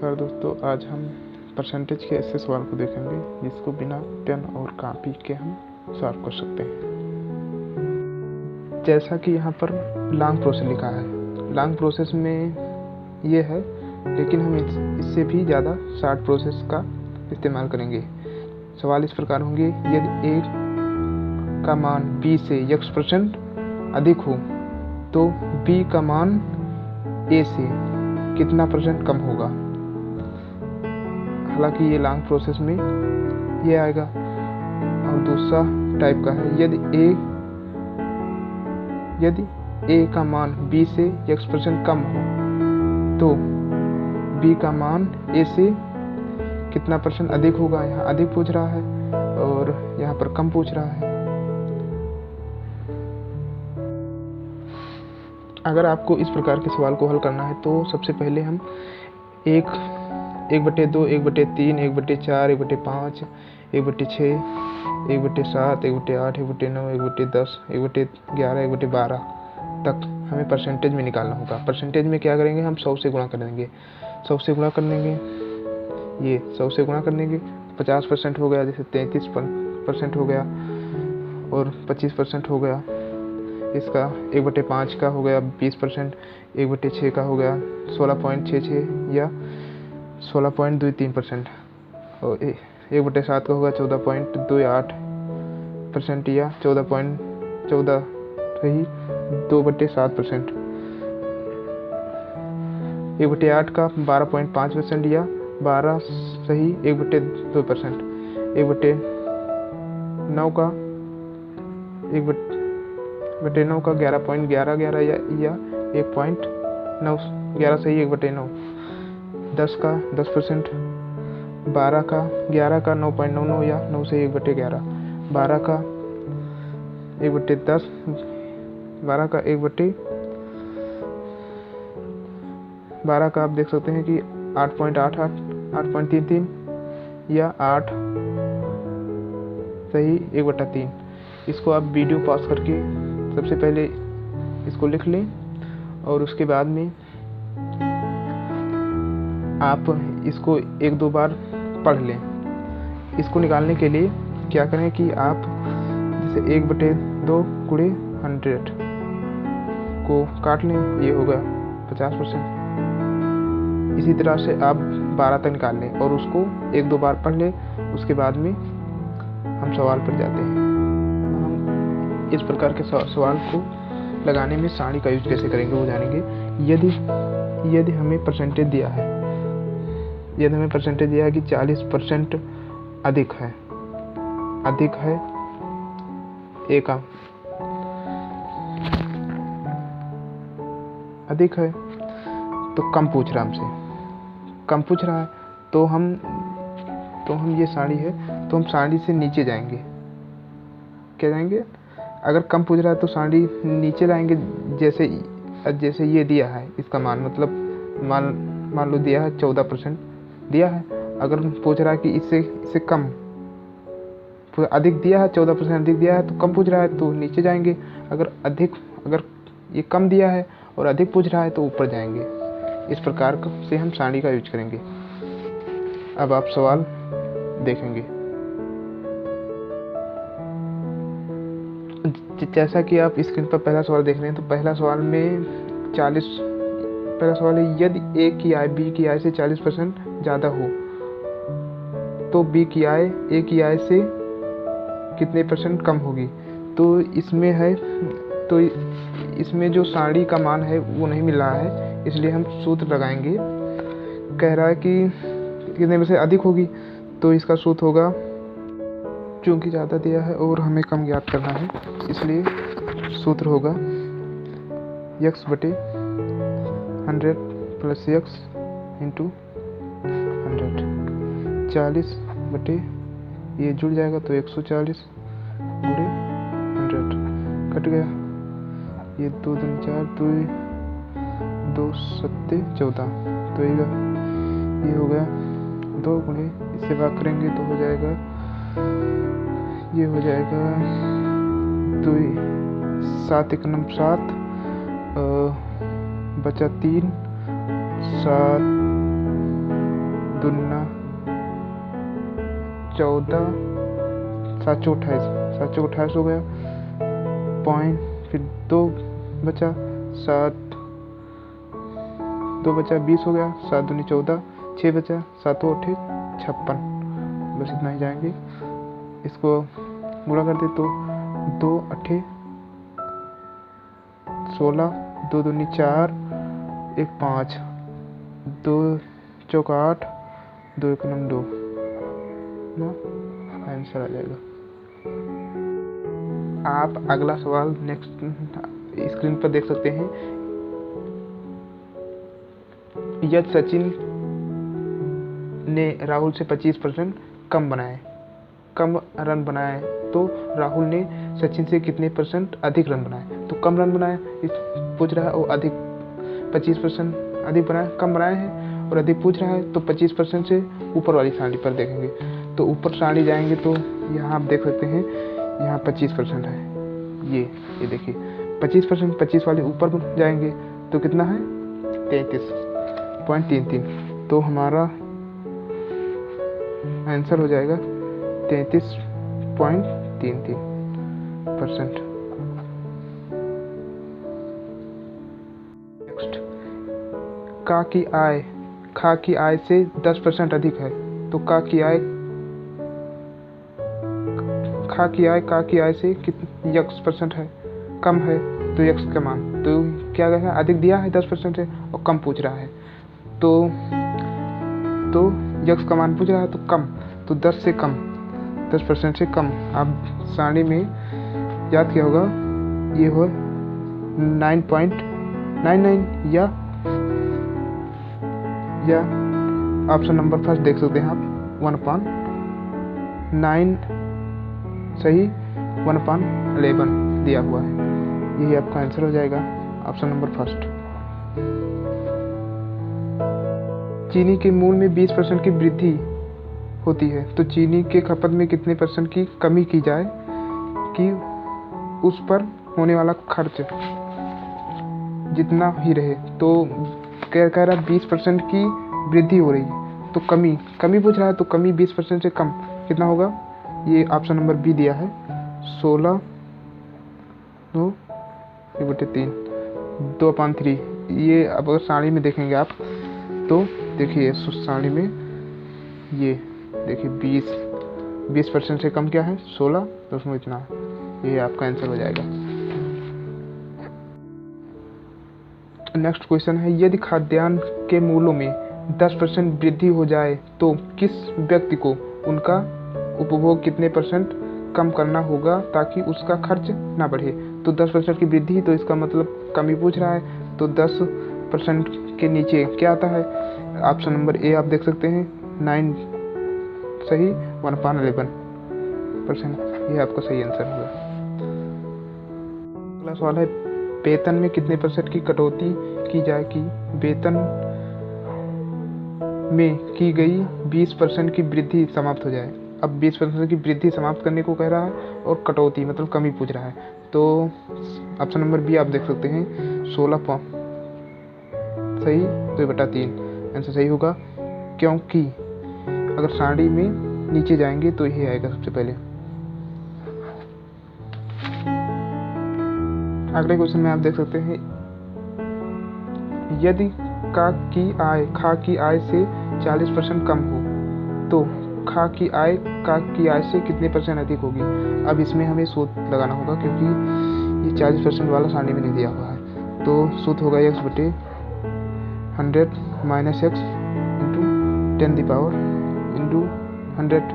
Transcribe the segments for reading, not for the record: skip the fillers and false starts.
नमस्कार दोस्तों, आज हम परसेंटेज के ऐसे सवाल को देखेंगे जिसको बिना पेन और कॉपी के हम सॉल्व कर सकते हैं। जैसा कि यहाँ पर लॉन्ग प्रोसेस लिखा है, लॉन्ग प्रोसेस में ये है, लेकिन हम इससे भी ज़्यादा शॉर्ट प्रोसेस का इस्तेमाल करेंगे। सवाल इस प्रकार होंगे, यदि ए का मान बी से x% अधिक हो तो बी का मान ए से कितना % कम होगा। हालांकि ये लॉन्ग प्रोसेस में ये आएगा। और दूसरा टाइप का है, यदि ए का मान बी से x% कम हो तो बी का मान ए से कितना % अधिक होगा। यहाँ अधिक पूछ रहा है और यहाँ पर कम पूछ रहा है। अगर आपको इस प्रकार के सवाल को हल करना है तो सबसे पहले हम 1/2, 1/3, 1/4, 1/5, 1/6, 1/7, 1/8, 1/9, 1/10, 1/11, 1/12 तक हमें परसेंटेज में निकालना होगा। परसेंटेज में क्या करेंगे, हम 100 से गुणा कर देंगे। 100 से गुणा कर देंगे, ये 100 से गुणा कर देंगे, 50% हो गया, जैसे 33% हो गया और 25% हो गया। इसका 1/5 का हो गया 20%, 1/6 का हो गया 16.66 या 16.23% और 1/7 का होगा 14.28% या 14.14 सही 2/7%। 1/8 का 12.5% या 12 सही 1/2%। 1/9 का 1/9 का 11.11 या 1.9 11 सही 1/9। 10 का 10%, 12 का 11 का 9.99 या 9 से 1/11। 12 का 1/10, 12 का 12 का आप देख सकते हैं कि 8.88, 8.33 या 8 सही 1/3। इसको आप वीडियो पॉज करके सबसे पहले इसको लिख लें और उसके बाद में आप इसको 1-2 बार पढ़ लें। इसको निकालने के लिए क्या करें कि आप जैसे 1/2 × 100 को काट लें, ये हो गया 50%। इसी तरह से आप 12 तक निकाल लें और उसको 1-2 बार पढ़ लें। उसके बाद में हम सवाल पर जाते हैं। हम इस प्रकार के सवाल को लगाने में सारणी का यूज कैसे करेंगे वो जानेंगे। यदि हमें परसेंटेज दिया है, कि 40% अधिक है ए का अधिक है तो कम पूछ रहा है हमसे, कम पूछ रहा है तो हम ये सारणी है तो हम सारणी से नीचे जाएंगे। क्या जाएंगे? अगर कम पूछ रहा है तो सारणी नीचे लाएंगे। जैसे ये दिया है, इसका मान मतलब मान लो दिया है 14% दिया है। अगर पूछ रहा है कि इससे कम अधिक दिया है, 14% अधिक दिया है तो कम पूछ रहा है तो नीचे जाएंगे। अगर ये कम दिया है और अधिक पूछ रहा है तो ऊपर जाएंगे। इस प्रकार से हम सारणी का यूज करेंगे। अब आप सवाल देखेंगे। जैसा कि आप स्क्रीन पर पहला सवाल देख रहे हैं, तो पहला सवाल है, यदि ए की आय बी की आय से 40% ज़्यादा हो तो बी की आय ए की आय से कितने % कम होगी। तो इसमें जो सारणी का मान है वो नहीं मिल रहा है, इसलिए हम सूत्र लगाएंगे। कह रहा है कि कितने में से अधिक होगी, तो इसका सूत्र होगा, चूँकि ज़्यादा दिया है और हमें कम ज्ञात करना है, इसलिए सूत्र होगा x/100 + x × 100। 40 बटे ये जुड़ जाएगा तो 140 × 100 कट गया। ये 2 दूनी 4, 2 7 14 तो ये हो गया 2 गुणे इससे भाग करेंगे तो हो जाएगा, ये हो जाएगा 2 7 × 7 बचा 3 7 दूना 14, 728 हो गया पॉइंट, फिर 2 बचा, 2 बचा 20 हो गया, 7 दूनी 14, 6 बचा, 7 8 56, बस इतना ही जाएंगे। इसको गुणा कर दे तो 2 8 16, 2 दूनी 4, 1 5, 2 चौका 8, 2 1 9 2 ना आंसर आ जाएगा। आप अगला सवाल नेक्स्ट स्क्रीन पर देख सकते हैं। यदि सचिन ने राहुल से 25% कम रन बनाए तो राहुल ने सचिन से कितने % अधिक रन बनाए। तो कम रन बनाए इस पूछ रहा है, और अधिक 25% अधिक बनाए, कम बनाए हैं और अधिक पूछ रहा है, तो 25% से ऊपर वाली सारणी पर देखेंगे। तो ऊपर सारणी जाएंगे तो यहाँ आप देख सकते हैं, यहाँ 25% है, ये देखिए 25%, 25 वाले ऊपर जाएंगे तो कितना है 33.33, तो हमारा आंसर हो जाएगा 33.33%। नेक्स्ट, का की आय से 10% अधिक है, तो का की आय से कितने x% है, कम है, तो x का मान, तो क्या कहना है, अधिक दिया है 10% है और कम पूछ रहा है, तो x का मान पूछ रहा है, तो कम, तो 10% से कम। आप सारणी में याद किया होगा, ये हो 9.99 या ऑप्शन नंबर फर्स्ट देख सकते हैं आप, 1/9 सही, 1/11 दिया हुआ है, यही आपका आंसर हो जाएगा, ऑप्शन नंबर फर्स्ट। चीनी के मूल्य में 20% की वृद्धि होती है, तो चीनी के खपत में कितने % की कमी की जाए कि उस पर होने वाला खर्च जितना ही रहे। तो कह रहा 20% की वृद्धि हो रही है, तो कमी पूछ रहा है, तो कमी 20% से कम कितना होगा, ये ऑप्शन नंबर बी दिया है, 16 2/3, 2/3। ये अब अगर सारणी में देखेंगे आप तो देखिए सारणी में ये देखिए 20% से कम क्या है 16, तो उसमें इतना है, ये आपका आंसर हो जाएगा। नेक्स्ट क्वेश्चन है, यदि खाद्यान्न के मूल्यों में 10% वृद्धि हो जाए तो किस व्यक्ति को उनका उपभोग कितने % कम करना होगा ताकि उसका खर्च ना बढ़े। तो 10% की वृद्धि, तो इसका मतलब कमी पूछ रहा है, तो 10% के नीचे क्या आता है, ऑप्शन नंबर ए आप देख सकते हैं 9 सही, 1/11%, ये आपका सही आंसर होगा। अगला सवाल है, वेतन में कितने % की कटौती की जाए कि वेतन में की गई 20% की वृद्धि समाप्त हो जाए। अब 20% की वृद्धि समाप्त करने को कह रहा है और कटौती मतलब कमी पूछ रहा है, तो ऑप्शन नंबर बी आप देख सकते हैं 16 सही, 2/3 आंसर सही होगा, क्योंकि अगर सारणी में नीचे जाएंगे तो यही आएगा सबसे पहले। अगले क्वेश्चन में आप देख सकते हैं, यदि खा की आय से 40% कम हो तो खा की आय से कितने % अधिक होगी। अब इसमें हमें सूत्र लगाना होगा, क्योंकि ये 40% वाला सारणी में नहीं दिया हुआ है, तो सूत्र होगा x/100 - x इंटू 10⁻100।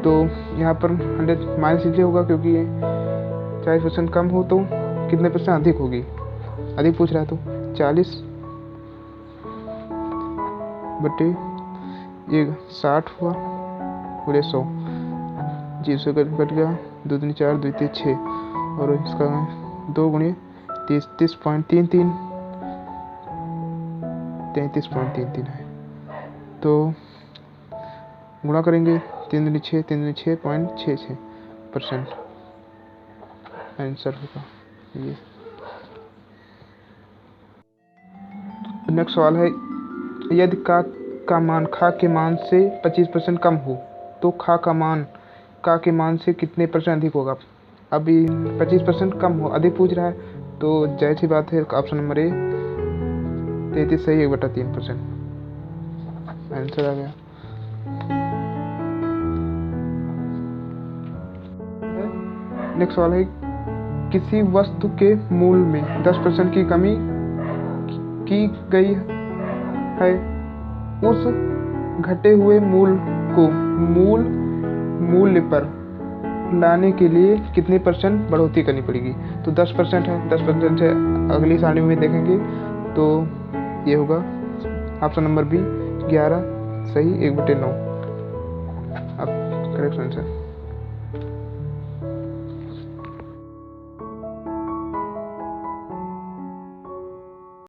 तो यहाँ पर 100 माइनस इसलिए होगा क्योंकि 40% कम हो तो कितने % अधिक होगी, अधिक पूछ रहा है, तो 40/60 हुआ पूरे 100, 0 से कट गया, 2 दूनी 4, 2 3 6, और इसका 2 × 30 30.33 33.33 है, तो गुणा करेंगे 3 दूनी 6, 3 दूनी 6.66% आंसर होगा ये। नेक्स्ट सवाल है, यदि का मान खा के मान से 25% कम हो तो खा का मान का के मान से कितने % अधिक होगा। अभी 25% कम हो, अधिक पूछ रहा है, तो जाहिर सी बात है ऑप्शन नंबर ए 33 सही 1/3% आंसर आ गया। नेक्स्ट सवाल है, किसी वस्तु के मूल में 10% की कमी की गई है, उस घटे हुए मूल को मूल मूल्य पर लाने के लिए कितने % बढ़ोतरी करनी पड़ेगी। तो 10% है, 10% से अगली सारणी में देखेंगे तो ये होगा ऑप्शन नंबर बी 11 सही 1/9 अब करेक्ट आंसर।